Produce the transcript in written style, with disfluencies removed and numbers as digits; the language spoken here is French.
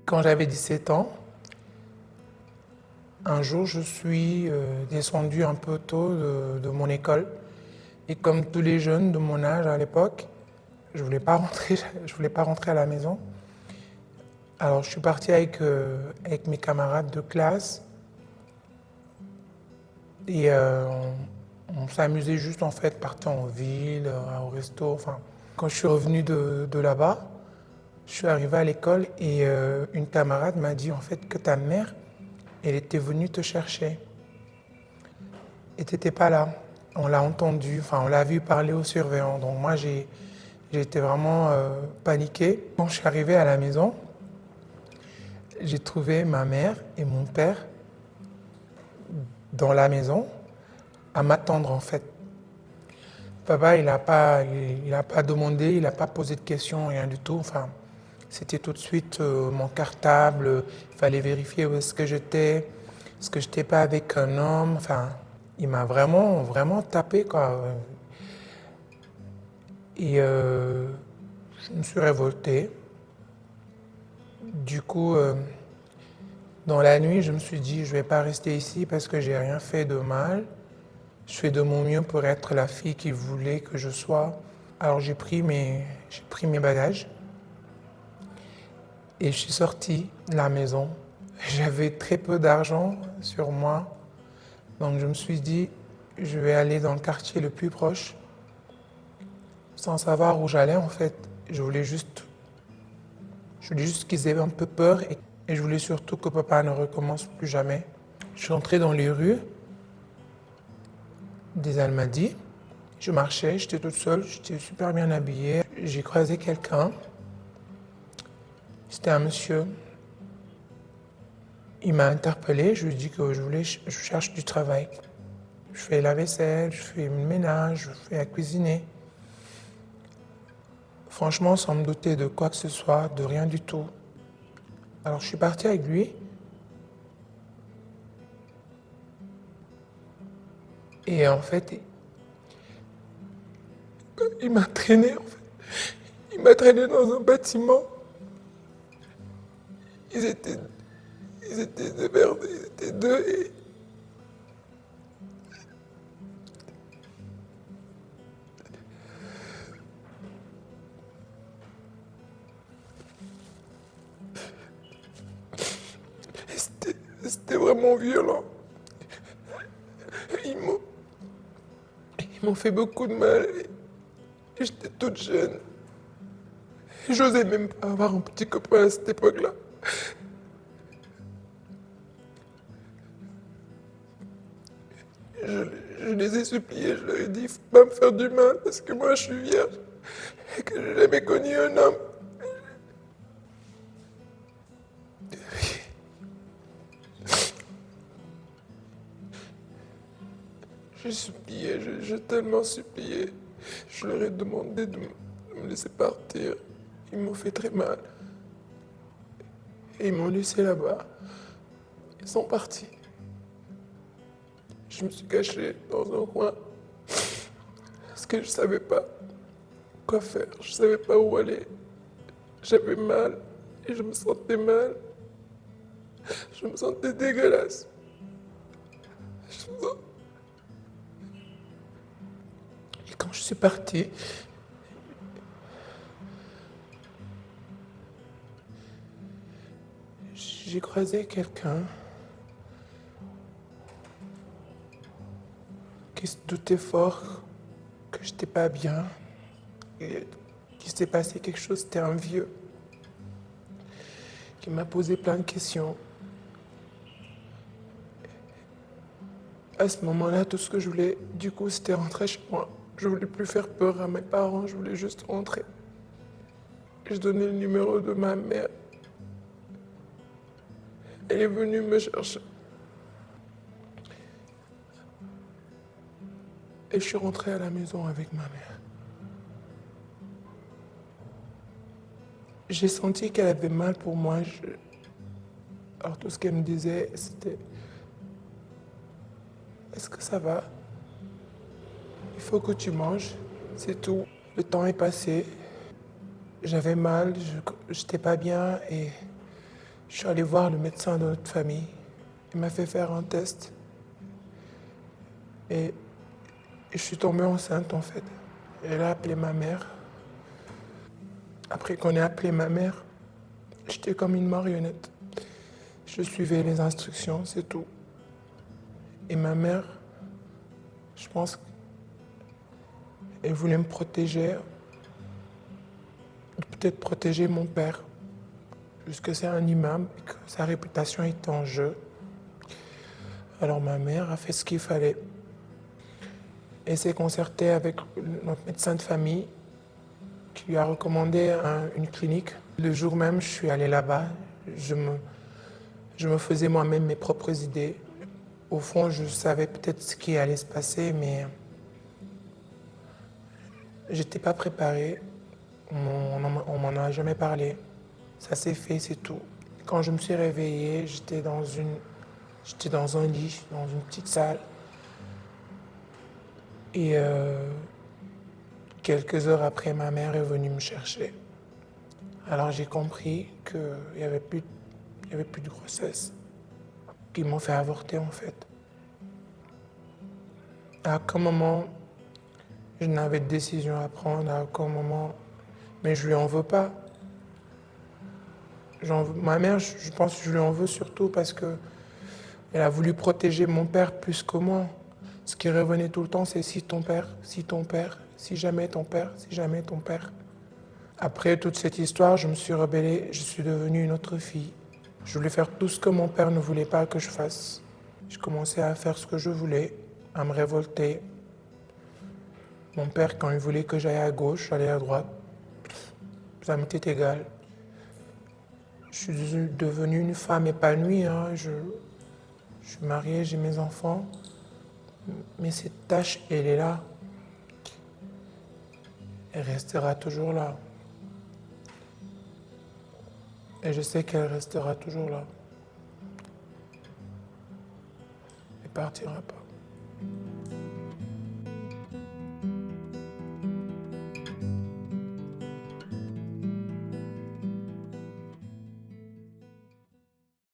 Quand j'avais 17 ans, un jour, je suis descendu un peu tôt de mon école. Et comme tous les jeunes de mon âge à l'époque, je voulais pas rentrer, je voulais pas rentrer à la maison. Alors, je suis parti avec mes camarades de classe et on s'amusait juste en fait, partir en ville, au resto. Enfin, quand je suis revenu de là-bas, je suis arrivé à l'école et une camarade m'a dit en fait que ta mère, elle était venue te chercher et t'étais pas là. On l'a entendu, enfin on l'a vu parler au surveillant. Donc moi j'ai été vraiment paniqué. Quand je suis arrivé à la maison, j'ai trouvé ma mère et mon père dans la maison à m'attendre en fait. Papa, il a pas demandé, il n'a pas posé de questions, rien du tout. Enfin, c'était tout de suite mon cartable, il fallait vérifier où est-ce que j'étais pas avec un homme. Enfin, il m'a vraiment, vraiment tapé quoi. Et je me suis révolté. Du coup, dans la nuit, je me suis dit, je vais pas rester ici parce que j'ai rien fait de mal. Je fais de mon mieux pour être la fille qu'il voulait que je sois. Alors j'ai pris mes bagages et je suis sorti de la maison. J'avais très peu d'argent sur moi, donc je me suis dit, je vais aller dans le quartier le plus proche, sans savoir où j'allais en fait. Je voulais juste qu'ils aient un peu peur et je voulais surtout que papa ne recommence plus jamais. Je suis entré dans les rues des Almadies. Je marchais, j'étais toute seule, j'étais super bien habillée. J'ai croisé quelqu'un. C'était un monsieur. Il m'a interpellé, je lui ai dit que je cherche du travail. Je fais la vaisselle, je fais le ménage, je fais à cuisiner. Franchement, sans me douter de quoi que ce soit, de rien du tout. Alors je suis partie avec lui. Et en fait, il m'a traîné, en fait. Il m'a traîné dans un bâtiment. Ils étaient, ils étaient deux, ils étaient deux et c'était vraiment violent. Ils m'ont, ils m'ont fait beaucoup de mal et j'étais toute jeune. Et j'osais même pas avoir un petit copain à cette époque-là. Je, je les ai suppliés, je leur ai dit, faut pas me faire du mal parce que moi je suis vierge et que j'ai jamais connu un homme. J'ai supplié, j'ai tellement supplié. Je leur ai demandé de me laisser partir. Ils m'ont fait très mal. Et ils m'ont laissé là-bas. Ils sont partis. Je me suis caché dans un coin parce que je savais pas quoi faire. Je savais pas où aller. J'avais mal et je me sentais mal. Je me sentais dégueulasse. Je me sens- Et quand je suis partie, j'ai croisé quelqu'un qui se doutait fort que j'étais pas bien, et qu'il s'est passé quelque chose. C'était un vieux qui m'a posé plein de questions. À ce moment-là, tout ce que je voulais, du coup, c'était rentrer chez moi. Je voulais plus faire peur à mes parents, je voulais juste rentrer. Je donnais le numéro de ma mère. Elle est venue me chercher. Et je suis rentré à la maison avec ma mère. J'ai senti qu'elle avait mal pour moi. Alors tout ce qu'elle me disait, c'était, est-ce que ça va? Il faut que tu manges, c'est tout. Le temps est passé. J'avais mal, j'étais pas bien et Je suis allé voir le médecin de notre famille. Il m'a fait faire un test. Et je suis tombée enceinte en fait. Elle a appelé ma mère. Après qu'on ait appelé ma mère, j'étais comme une marionnette. Je suivais les instructions, c'est tout. Et ma mère, je pense qu'elle voulait me protéger, peut-être protéger mon père, puisque c'est un imam et que sa réputation est en jeu. Alors ma mère a fait ce qu'il fallait. Elle s'est concertée avec notre médecin de famille qui lui a recommandé une clinique. Le jour même, je suis allée là-bas. Je me faisais moi-même mes propres idées. Au fond, je savais peut-être ce qui allait se passer, mais j'étais pas préparée. On m'en a jamais parlé. Ça s'est fait, c'est tout. Quand je me suis réveillée, j'étais dans un lit, dans une petite salle. Et quelques heures après, ma mère est venue me chercher. Alors j'ai compris qu'il n'y avait plus de grossesse, qu'ils m'ont fait avorter en fait. À aucun moment, je n'avais de décision à prendre, à aucun moment, mais je lui en veux pas. Ma mère, je pense que je lui en veux surtout parce que elle a voulu protéger mon père plus que moi. Ce qui revenait tout le temps, c'est si ton père, si ton père, si jamais ton père, si jamais ton père. Après toute cette histoire, je me suis rebellée, je suis devenue une autre fille. Je voulais faire tout ce que mon père ne voulait pas que je fasse. Je commençais à faire ce que je voulais, à me révolter. Mon père, quand il voulait que j'aille à gauche, j'allais à droite. Ça m'était égal. Je suis devenue une femme épanouie. Hein. Je suis mariée, j'ai mes enfants. Mais cette tâche, elle est là. Elle restera toujours là. Et je sais qu'elle restera toujours là. Elle partira pas.